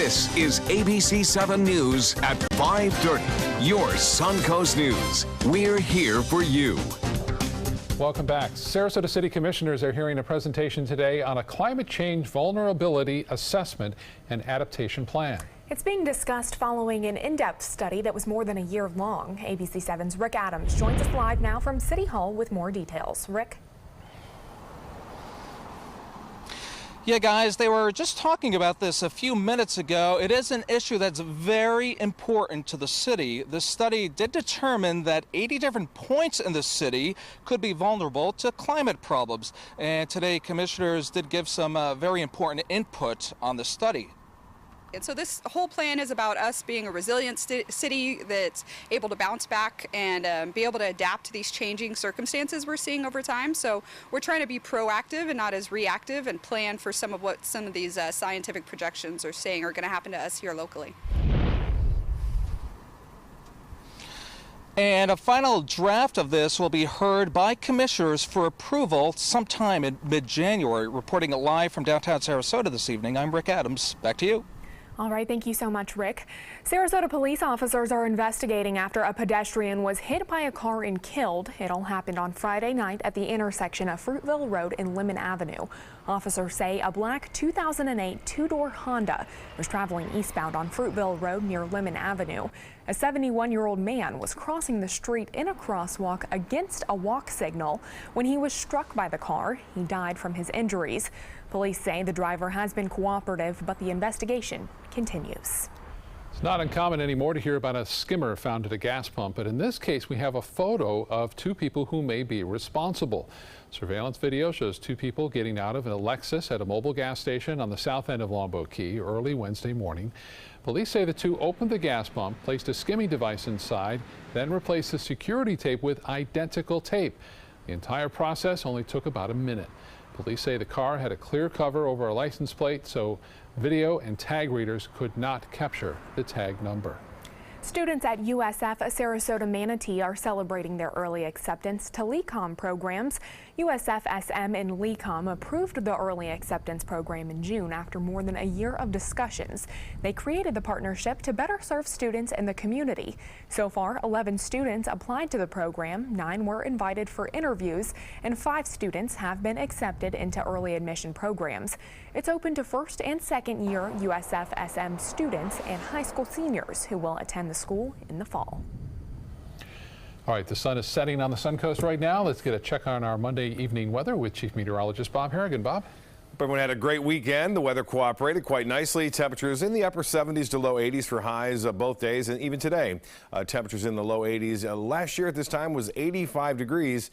This is ABC7 News at 5:30. Your Suncoast News. We're here for you. Welcome back. Sarasota City Commissioners are hearing a presentation today on a climate change vulnerability assessment and adaptation plan. It's being discussed following an in-depth study that was more than a year long. ABC7's Rick Adams joins us live now from City Hall with more details. Rick? Yeah, guys, they were just talking about this a few minutes ago. It is an issue that's very important to the city. The study did determine that 80 different points in the city could be vulnerable to climate problems. And today, commissioners did give some very important input on the study. And so this whole plan is about us being a resilient city that's able to bounce back and be able to adapt to these changing circumstances we're seeing over time. So we're trying to be proactive and not as reactive and plan for some of what some of these scientific projections are saying are going to happen to us here locally. And a final draft of this will be heard by commissioners for approval sometime in mid-January. Reporting it live from downtown Sarasota this evening, I'm Rick Adams. Back to you. All right, thank you so much, Rick. Sarasota police officers are investigating after a pedestrian was hit by a car and killed. It all happened on Friday night at the intersection of Fruitville Road and Lemon Avenue. Officers say a black 2008 two-door Honda was traveling eastbound on Fruitville Road near Lemon Avenue. A 71-year-old man was crossing the street in a crosswalk against a walk signal when he was struck by the car. He died from his injuries. Police say the driver has been cooperative, but the investigation continues. It's not uncommon anymore to hear about a skimmer found at a gas pump, but in this case we have a photo of two people who may be responsible. Surveillance video shows two people getting out of a Lexus at a mobile gas station on the south end of Longboat Key early Wednesday morning. Police say the two opened the gas pump, placed a skimming device inside, then replaced the security tape with identical tape. The entire process only took about a minute. Police say the car had a clear cover over a license plate, so video and tag readers could not capture the tag number. Students at USF Sarasota Manatee are celebrating their early acceptance to LECOM programs. USF SM and LECOM approved the early acceptance program in June after more than a year of discussions. They created the partnership to better serve students in the community. So far, 11 students applied to the program, 9 were invited for interviews, and 5 students have been accepted into early admission programs. It's open to first and second year USF SM students and high school seniors who will attend the school in the fall. All right, the sun is setting on the Suncoast right now. Let's get a check on our Monday evening weather with Chief Meteorologist Bob Harrigan. Bob? Everyone had a great weekend. The weather cooperated quite nicely. Temperatures in the upper 70s to low 80s for highs both days, and even today, temperatures in the low 80s. Last year at this time was 85 degrees,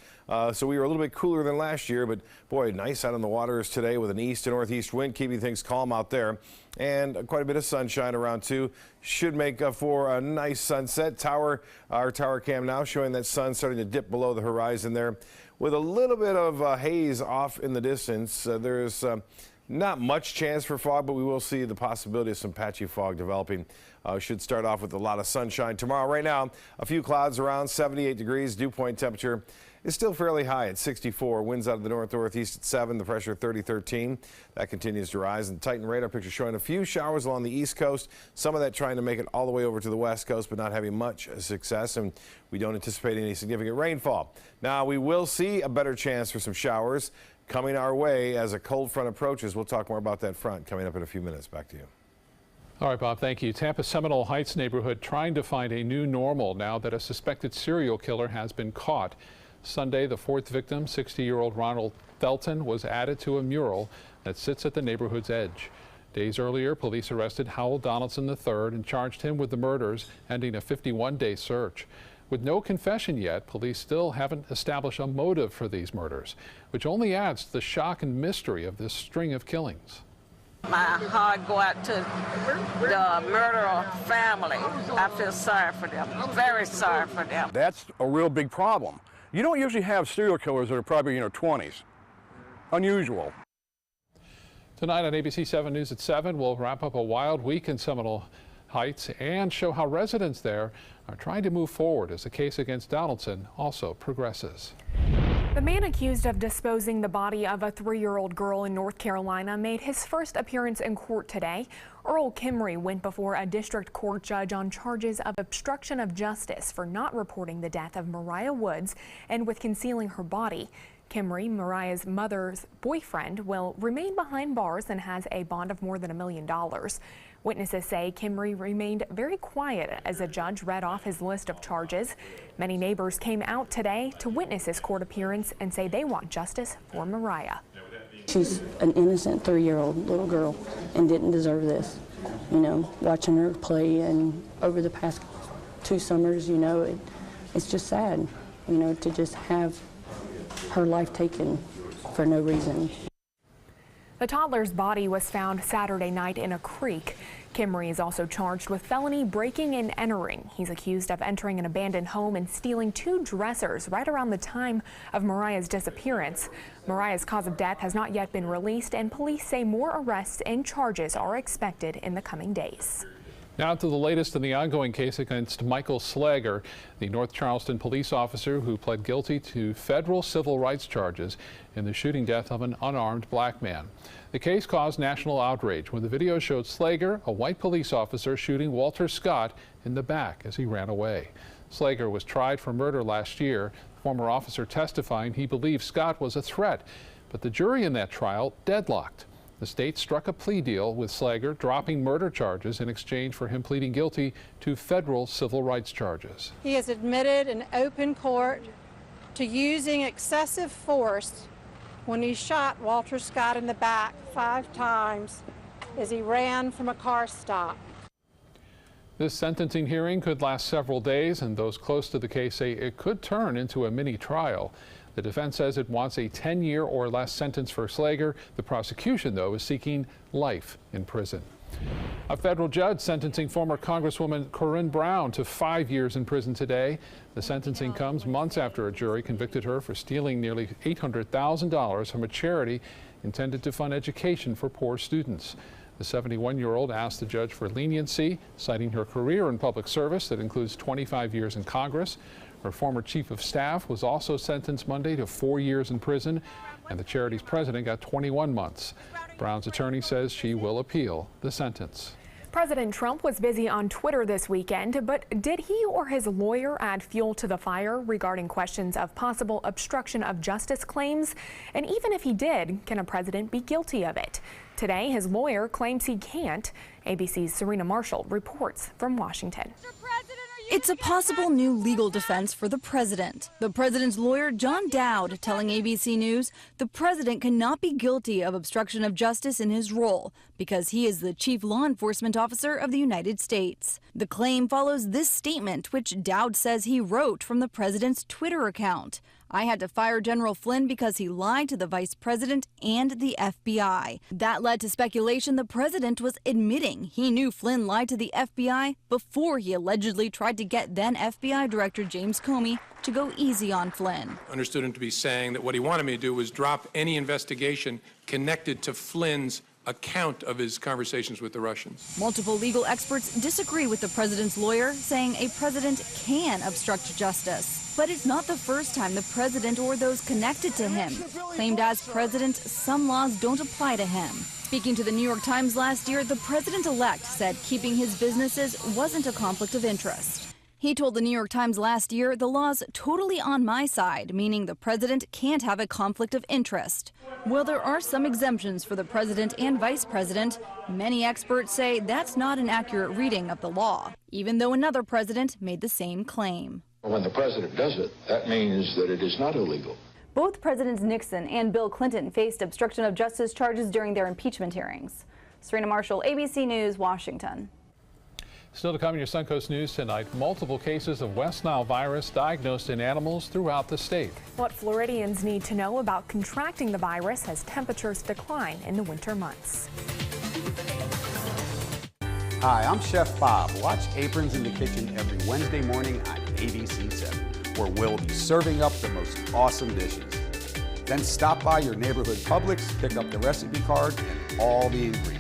so we were a little bit cooler than last year, but boy, nice out on the waters today with an east to northeast wind, keeping things calm out there. And quite a bit of sunshine around too. Should make for a nice sunset. Our tower cam now showing that sun starting to dip below the horizon there with a little bit of haze off in the distance. There's not much chance for fog, but we will see the possibility of some patchy fog developing. Should start off with a lot of sunshine tomorrow. Right now, a few clouds around 78 degrees. Dew point temperature is still fairly high at 64. Winds out of the north-northeast at 7. The pressure 30-13. That continues to rise. And Titan radar picture showing a few showers along the east coast. Some of that trying to make it all the way over to the west coast, but not having much success. And we don't anticipate any significant rainfall. Now, we will see a better chance for some showers coming our way as a cold front approaches. We'll talk more about that front coming up in a few minutes. Back to you. All right, Bob, thank you. Tampa Seminole Heights neighborhood trying to find a new normal now that a suspected serial killer has been caught. Sunday, the 4th victim, 60-year-old Ronald Thelton, was added to a mural that sits at the neighborhood's edge. Days earlier, police arrested Howell Donaldson III and charged him with the murders, ending a 51-day search. With no confession yet, police still haven't established a motive for these murders, which only adds to the shock and mystery of this string of killings. My heart go out to the murderer family. I feel sorry for them, very sorry for them. That's a real big problem. You don't usually have serial killers that are probably in their 20s. Unusual. Tonight on ABC7 News at 7, we'll wrap up a wild week in Seminole Heights and show how residents there are trying to move forward as the case against Donaldson also progresses. The man accused of disposing the body of a 3-year-old girl in North Carolina made his first appearance in court today. Earl Kimry went before a district court judge on charges of obstruction of justice for not reporting the death of Mariah Woods and with concealing her body. Kimry, Mariah's mother's boyfriend, will remain behind bars and has a bond of more than $1 million. Witnesses say Kimry remained very quiet as a judge read off his list of charges. Many neighbors came out today to witness his court appearance and say they want justice for Mariah. She's an innocent 3-year-old little girl and didn't deserve this. You know, watching her play and over the past 2 summers, you know, it's just sad, you know, to just have her life taken for no reason. The toddler's body was found Saturday night in a creek. Kimry is also charged with felony breaking and entering. He's accused of entering an abandoned home and stealing 2 dressers right around the time of Mariah's disappearance. Mariah's cause of death has not yet been released, and police say more arrests and charges are expected in the coming days. Now to the latest in the ongoing case against Michael Slager, the North Charleston police officer who pled guilty to federal civil rights charges in the shooting death of an unarmed black man. The case caused national outrage when the video showed Slager, a white police officer, shooting Walter Scott in the back as he ran away. Slager was tried for murder last year, the former officer testifying he believed Scott was a threat, but the jury in that trial deadlocked. The state struck a plea deal with Slager, dropping murder charges in exchange for him pleading guilty to federal civil rights charges. He has admitted in open court to using excessive force when he shot Walter Scott in the back 5 times as he ran from a car stop. This sentencing hearing could last several days, and those close to the case say it could turn into a mini trial. The defense says it wants a 10-year or less sentence for Slager. The prosecution, though, is seeking life in prison. A federal judge sentencing former Congresswoman Corinne Brown to 5 years in prison today. The sentencing comes months after a jury convicted her for stealing nearly $800,000 from a charity intended to fund education for poor students. The 71-year-old asked the judge for leniency, citing her career in public service that includes 25 years in Congress. Her former chief of staff was also sentenced Monday to 4 years in prison, and the charity's president got 21 months. Brown's attorney says she will appeal the sentence. President Trump was busy on Twitter this weekend, but did he or his lawyer add fuel to the fire regarding questions of possible obstruction of justice claims? And even if he did, can a president be guilty of it? Today, his lawyer claims he can't. ABC's Serena Marshall reports from Washington. It's a possible new legal defense for the president. The president's lawyer, John Dowd, telling ABC News the president cannot be guilty of obstruction of justice in his role because he is the chief law enforcement officer of the United States. The claim follows this statement, which Dowd says he wrote from the president's Twitter account. I had to fire General Flynn because he lied to the vice president and the FBI. That led to speculation the president was admitting he knew Flynn lied to the FBI before he allegedly tried to get then FBI Director James Comey to go easy on Flynn. Understood him to be saying that what he wanted me to do was drop any investigation connected to Flynn's account of his conversations with the Russians. Multiple legal experts disagree with the president's lawyer, saying a president can obstruct justice. But it's not the first time the president or those connected to him claimed as president some laws don't apply to him. Speaking to the New York Times last year, the president-elect said keeping his businesses wasn't a conflict of interest. He told the New York Times last year the law's totally on my side, meaning the president can't have a conflict of interest. While there are some exemptions for the president and vice president, many experts say that's not an accurate reading of the law, even though another president made the same claim. When the president does it, that means that it is not illegal. Both Presidents Nixon and Bill Clinton faced obstruction of justice charges during their impeachment hearings. Serena Marshall, ABC News, Washington. Still to come in your Suncoast News tonight, multiple cases of West Nile virus diagnosed in animals throughout the state. What Floridians need to know about contracting the virus as temperatures decline in the winter months. Hi, I'm Chef Bob. Watch Aprons in the Kitchen every Wednesday morning on ABC7, where we'll be serving up the most awesome dishes. Then stop by your neighborhood Publix, pick up the recipe card and all the ingredients.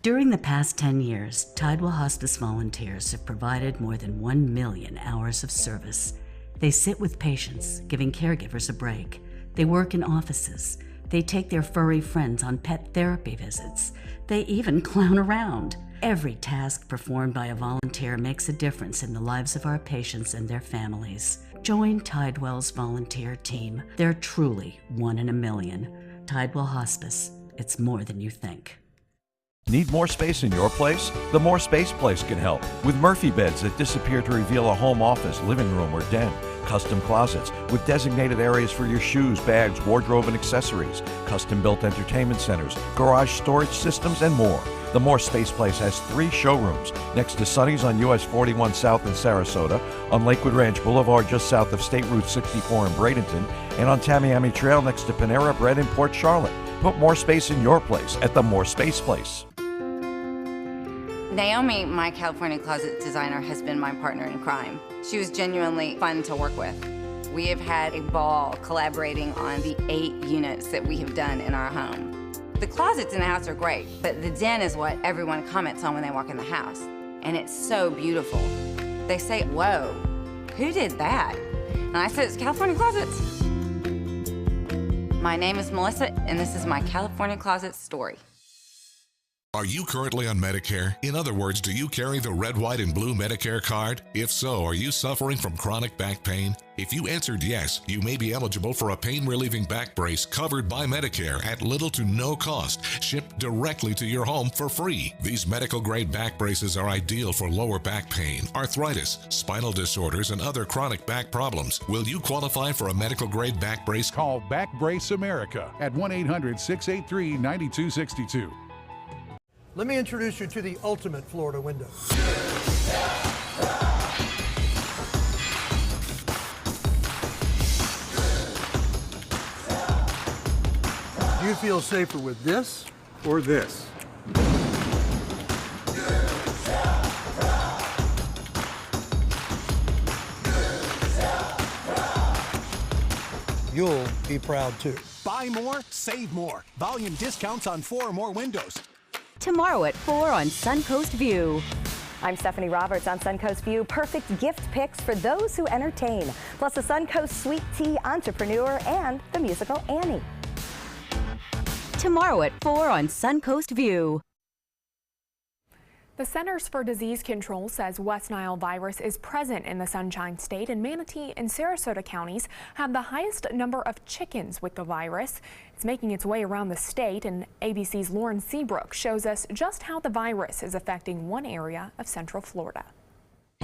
During the past 10 years, Tidewell Hospice volunteers have provided more than 1 million hours of service. They sit with patients, giving caregivers a break. They work in offices. They take their furry friends on pet therapy visits. They even clown around. Every task performed by a volunteer makes a difference in the lives of our patients and their families. Join Tidewell's volunteer team. They're truly one in a million. Tidewell Hospice. It's more than you think. Need more space in your place? The More Space Place can help with Murphy beds that disappear to reveal a home office, living room, or den. Custom closets with designated areas for your shoes, bags, wardrobe, and accessories. Custom-built entertainment centers, garage storage systems, and more. The More Space Place has 3 showrooms next to Sonny's on US 41 South in Sarasota, on Lakewood Ranch Boulevard just south of State Route 64 in Bradenton, and on Tamiami Trail next to Panera Bread in Port Charlotte. Put more space in your place at the More Space Place. Naomi, my California closet designer, has been my partner in crime. She was genuinely fun to work with. We have had a ball collaborating on the 8 units that we have done in our home. The closets in the house are great, but the den is what everyone comments on when they walk in the house. And it's so beautiful. They say, whoa, who did that? And I said, it's California Closets. My name is Melissa, and this is my California Closet story. Are you currently on Medicare? In other words, do you carry the red, white, and blue Medicare card? If so, are you suffering from chronic back pain? If you answered yes, you may be eligible for a pain-relieving back brace covered by Medicare at little to no cost, shipped directly to your home for free. These medical-grade back braces are ideal for lower back pain, arthritis, spinal disorders, and other chronic back problems. Will you qualify for a medical-grade back brace? Call Back Brace America at 1-800-683-9262. Let me introduce you to the ultimate Florida window. Do you feel safer with this or this? You'll be proud too. Buy more, save more. Volume discounts on 4 or more windows. Tomorrow at 4 on Suncoast View. I'm Stephanie Roberts on Suncoast View. Perfect gift picks for those who entertain. Plus a Suncoast Sweet Tea Entrepreneur and the musical Annie. Tomorrow at 4 on Suncoast View. The Centers for Disease Control says West Nile virus is present in the Sunshine State, and Manatee and Sarasota counties have the highest number of chickens with the virus. It's making its way around the state, and ABC's Lauren Seabrook shows us just how the virus is affecting one area of Central Florida.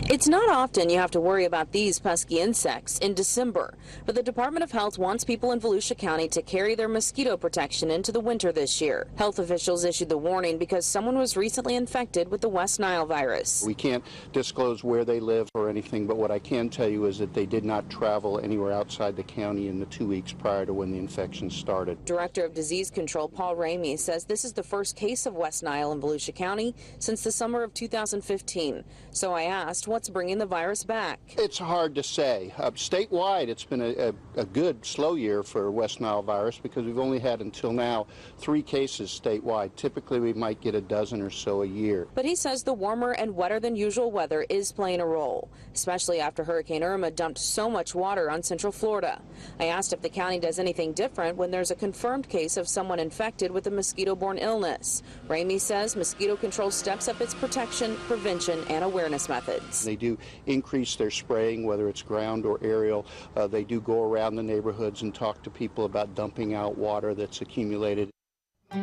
It's not often you have to worry about these pesky insects in December, but the Department of Health wants people in Volusia County to carry their mosquito protection into the winter this year. Health officials issued the warning because someone was recently infected with the West Nile virus. We can't disclose where they live or anything, but what I can tell you is that they did not travel anywhere outside the county in the 2 weeks prior to when the infection started. Director of Disease Control Paul Ramey says this is the first case of West Nile in Volusia County since the summer of 2015. So I asked, what's bringing the virus back? It's hard to say. Statewide, it's been a good slow year for West Nile virus because we've only had until now 3 cases statewide. Typically, we might get a dozen or so a year. But he says the warmer and wetter than usual weather is playing a role, especially after Hurricane Irma dumped so much water on Central Florida. I asked if the county does anything different when there's a confirmed case of someone infected with a mosquito-borne illness. Ramey says mosquito control steps up its protection, prevention, and awareness methods. They do increase their spraying, whether it's ground or aerial. They do go around the neighborhoods and talk to people about dumping out water that's accumulated.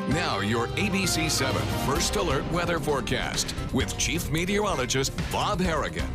Now your ABC7 First Alert weather forecast with Chief Meteorologist Bob Harrigan.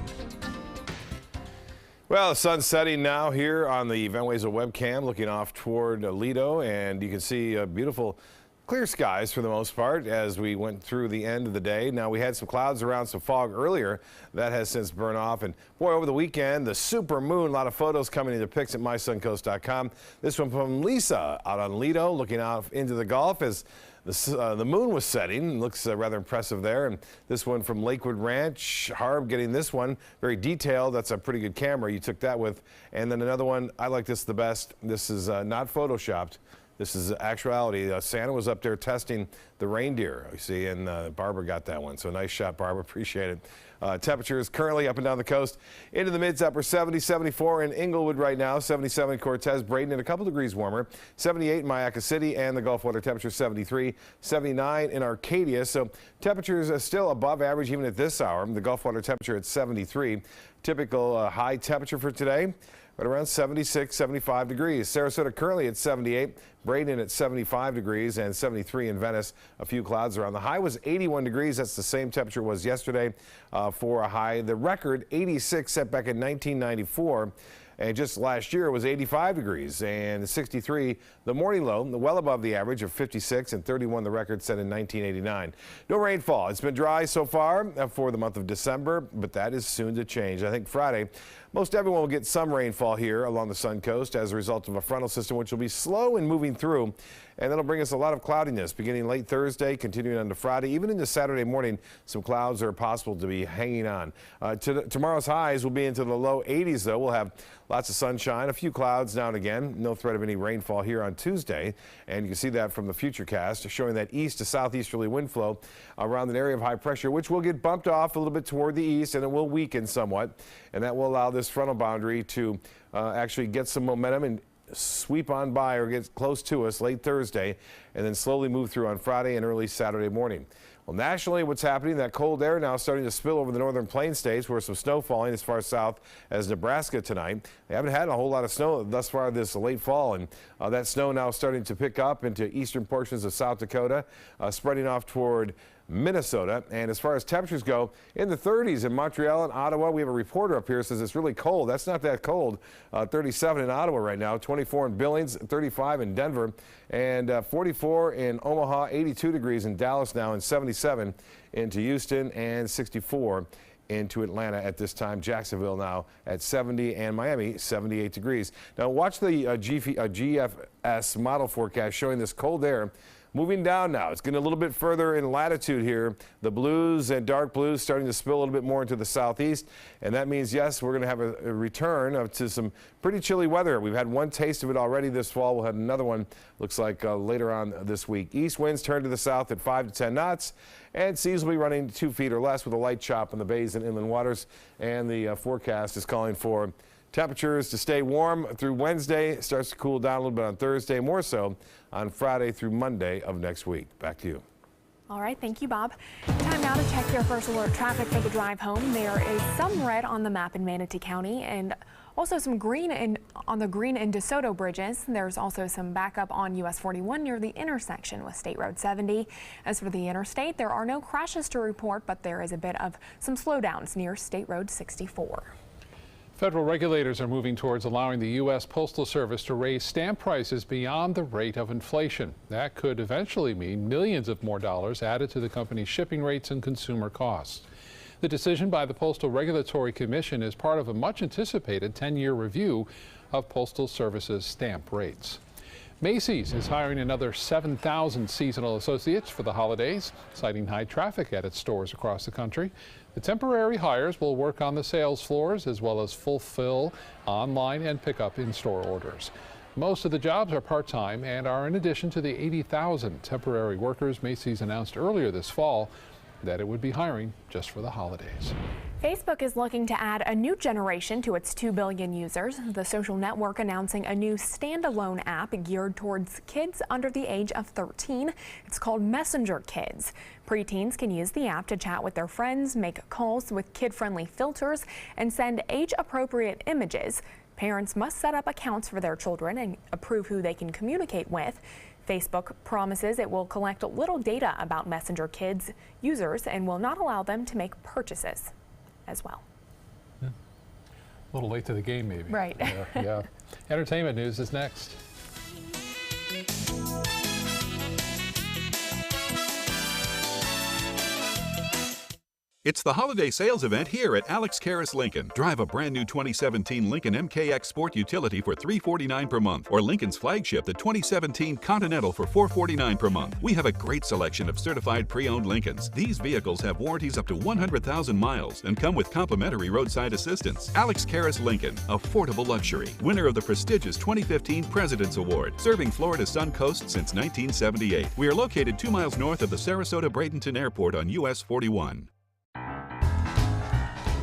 Well, the sun's setting now here on the Van Wezel webcam, looking off toward Lido, and you can see beautiful clear skies for the most part as we went through the end of the day. Now, we had some clouds around, some fog earlier. That has since burned off. And boy, over the weekend, the super moon, a lot of photos coming into pics at mysuncoast.com. This one from Lisa out on Lido, looking out into the Gulf as the moon was setting. Looks rather impressive there. And this one from Lakewood Ranch, Harb getting this one, very detailed. That's a pretty good camera you took that with. And then another one, I like this the best. This is not photoshopped. This is actuality. Santa was up there testing the reindeer, you see, and Barbara got that one. So nice shot, Barbara. Appreciate it. Temperatures currently up and down the coast into the mids, upper 70s, 74 in Inglewood right now, 77 in Cortez, Braden, and a couple degrees warmer, 78 in Mayaca City, and the Gulf water temperature 73, 79 in Arcadia. So temperatures are still above average even at this hour. The Gulf water temperature at 73. Typical high temperature for today, right around 76, 75 degrees. Sarasota currently at 78, Braden at 75 degrees, and 73 in Venice. A few clouds around. The high was 81 degrees. That's the same temperature it was yesterday for a high. The record 86 set back in 1994. And just last year it was 85 degrees and 63 the morning low, well above the average of 56 and 31 the record set in 1989. No rainfall. It's been dry so far for the month of December, but that is soon to change. I think Friday most everyone will get some rainfall here along the Sun Coast as a result of a frontal system which will be slow in moving through, and that'll bring us a lot of cloudiness beginning late Thursday, continuing on to Friday. Even into Saturday morning, some clouds are possible to be hanging on. Tomorrow's highs will be into the low 80s, though. We'll have lots of sunshine, a few clouds now and again. No threat of any rainfall here on Tuesday, and you can see that from the Futurecast, showing that east to southeasterly wind flow around an area of high pressure, which will get bumped off a little bit toward the east, and it will weaken somewhat, and that will allow this frontal boundary to actually get some momentum and sweep on by or get close to us late Thursday, and then slowly move through on Friday and early Saturday morning. Well, nationally, what's happening? That cold air now starting to spill over the northern plain states, where some snow falling as far south as Nebraska tonight. They haven't had a whole lot of snow thus far this late fall, and that snow now starting to pick up into eastern portions of South Dakota, spreading off toward Minnesota. And as far as temperatures go, in the 30s in Montreal and Ottawa. We have a reporter up here who says it's really cold. That's not that cold. 37 in Ottawa right now, 24 in Billings, 35 in Denver, and 44 in Omaha, 82 degrees in Dallas now, and 77 into Houston, and 64 into Atlanta at this time. Jacksonville now at 70, and Miami 78 degrees. Now watch the GFS model forecast showing this cold air moving down now. It's getting a little bit further in latitude here. The blues and dark blues starting to spill a little bit more into the southeast. And that means, yes, we're going to have a return to some pretty chilly weather. We've had one taste of it already this fall. We'll have another one, looks like, later on this week. East winds turn to the south at 5 to 10 knots. And seas will be running 2 feet or less with a light chop in the bays and inland waters. And the forecast is calling for temperatures to stay warm through Wednesday. It starts to cool down a little bit on Thursday, more so on Friday through Monday of next week. Back to you. All right, thank you, Bob. Time now to check your first alert traffic for the drive home. There is some red on the map in Manatee County and also some green on the Green and DeSoto bridges. There's also some backup on US 41 near the intersection with State Road 70. As for the interstate, there are no crashes to report, but there is a bit of some slowdowns near State Road 64. Federal regulators are moving towards allowing the U.S. Postal Service to raise stamp prices beyond the rate of inflation. That could eventually mean millions of more dollars added to the company's shipping rates and consumer costs. The decision by the Postal Regulatory Commission is part of a much-anticipated 10-year review of Postal Service's stamp rates. Macy's is hiring another 7,000 seasonal associates for the holidays, citing high traffic at its stores across the country. The temporary hires will work on the sales floors as well as fulfill online and pick up in-store orders. Most of the jobs are part-time and are in addition to the 80,000 temporary workers Macy's announced earlier this fall that it would be hiring just for the holidays. Facebook is looking to add a new generation to its 2 billion users. The social network announcing a new standalone app geared towards kids under the age of 13. It's called Messenger Kids. Preteens can use the app to chat with their friends, make calls with kid-friendly filters, and send age-appropriate images. Parents must set up accounts for their children and approve who they can communicate with. Facebook promises it will collect little data about Messenger Kids users and will not allow them to make purchases as well. A little late to the game, maybe. Right. Yeah. Entertainment news is next. It's the holiday sales event here at Alex Karras Lincoln. Drive a brand new 2017 Lincoln MKX Sport Utility for $349 per month, or Lincoln's flagship, the 2017 Continental, for $449 per month. We have a great selection of certified pre-owned Lincolns. These vehicles have warranties up to 100,000 miles and come with complimentary roadside assistance. Alex Karras Lincoln, affordable luxury. Winner of the prestigious 2015 President's Award, serving Florida's Sun Coast since 1978. We are located 2 miles north of the Sarasota-Bradenton Airport on US 41.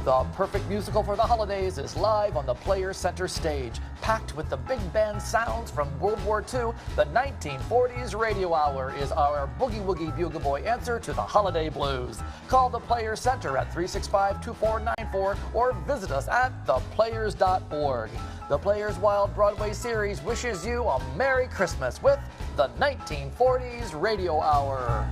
The perfect musical for the holidays is live on the Players Center stage. Packed with the big band sounds from World War II, the 1940s Radio Hour is our boogie-woogie bugle boy answer to the holiday blues. Call the Players Center at 365-2494 or visit us at theplayers.org. The Players Wild Broadway series wishes you a Merry Christmas with the 1940s Radio Hour.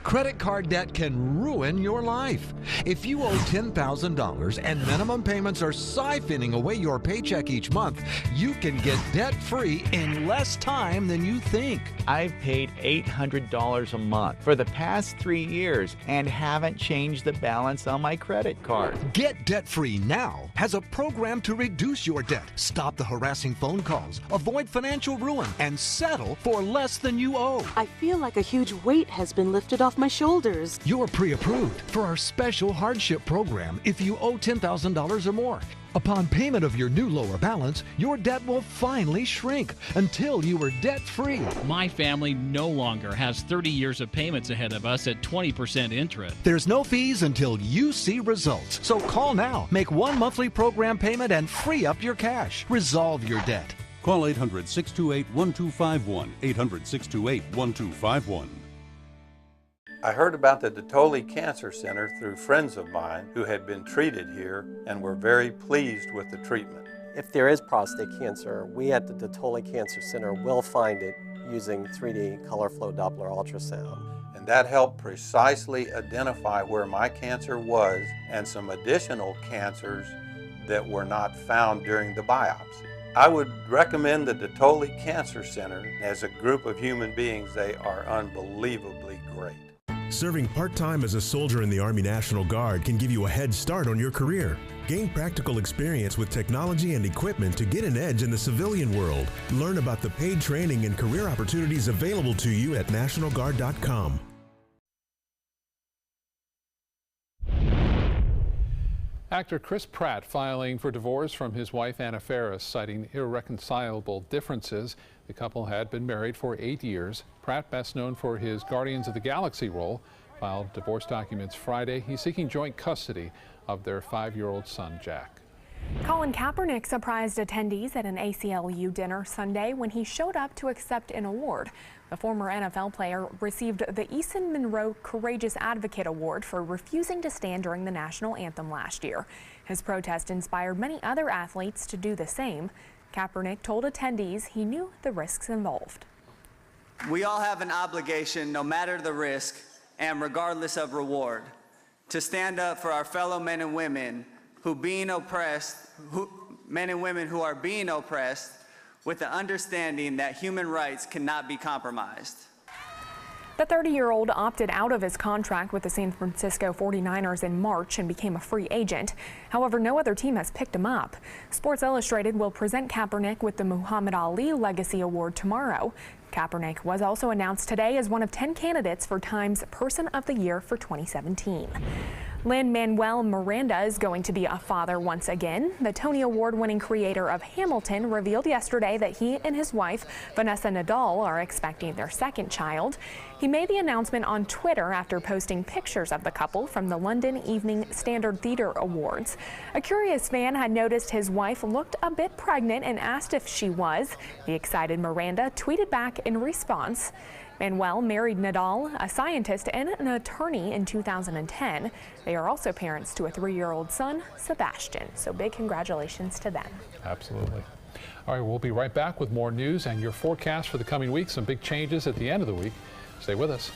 Credit card debt can ruin your life. If you owe $10,000 and minimum payments are siphoning away your paycheck each month, you can get debt-free in less time than you think. I've paid $800 a month for the past 3 years and haven't changed the balance on my credit card. Get debt-free now has a program to reduce your debt, stop the harassing phone calls, avoid financial ruin, and settle for less than you owe. I feel like a huge weight has been lifted off my shoulders. You're pre-approved for our special hardship program if you owe $10,000 or more. Upon payment of your new lower balance, your debt will finally shrink until you are debt-free. My family no longer has 30 years of payments ahead of us at 20% interest. There's no fees until you see results. So call now, make one monthly program payment, and free up your cash. Resolve your debt. Call 800-628-1251, 800-628-1251. I heard about the Dotoli Cancer Center through friends of mine who had been treated here and were very pleased with the treatment. If there is prostate cancer, we at the Dotoli Cancer Center will find it using 3D color flow Doppler ultrasound. And that helped precisely identify where my cancer was and some additional cancers that were not found during the biopsy. I would recommend the Dotoli Cancer Center. As a group of human beings, they are unbelievably great. Serving part-time as a soldier in the Army National Guard can give you a head start on your career. Gain practical experience with technology and equipment to get an edge in the civilian world. Learn about the paid training and career opportunities available to you at NationalGuard.com. Actor Chris Pratt filing for divorce from his wife Anna Faris, citing irreconcilable differences. The couple had been married for 8 years. Pratt, best known for his Guardians of the Galaxy role, filed divorce documents Friday. He's seeking joint custody of their 5-year-old son, Jack. Colin Kaepernick surprised attendees at an ACLU dinner Sunday when he showed up to accept an award. The former NFL player received the Eason Monroe Courageous Advocate Award for refusing to stand during the national anthem last year. His protest inspired many other athletes to do the same. Kaepernick told attendees he knew the risks involved. We all have an obligation, no matter the risk and regardless of reward, to stand up for our fellow men and women who are being oppressed, with the understanding that human rights cannot be compromised. The 30-year-old opted out of his contract with the San Francisco 49ers in March and became a free agent. However, no other team has picked him up. Sports Illustrated will present Kaepernick with the Muhammad Ali Legacy Award tomorrow. Kaepernick was also announced today as one of 10 candidates for Time's Person of the Year for 2017. Lin-Manuel Miranda is going to be a father once again. The Tony Award-winning creator of Hamilton revealed yesterday that he and his wife, Vanessa Nadal, are expecting their second child. He made the announcement on Twitter after posting pictures of the couple from the London Evening Standard Theatre Awards. A curious fan had noticed his wife looked a bit pregnant and asked if she was. The excited Miranda tweeted back in response. Manuel married Nadal, a scientist and an attorney, in 2010. They are also parents to a 3-year-old son, Sebastian. So big congratulations to them. Absolutely. All right, we'll be right back with more news and your forecast for the coming week. Some big changes at the end of the week. Stay with us.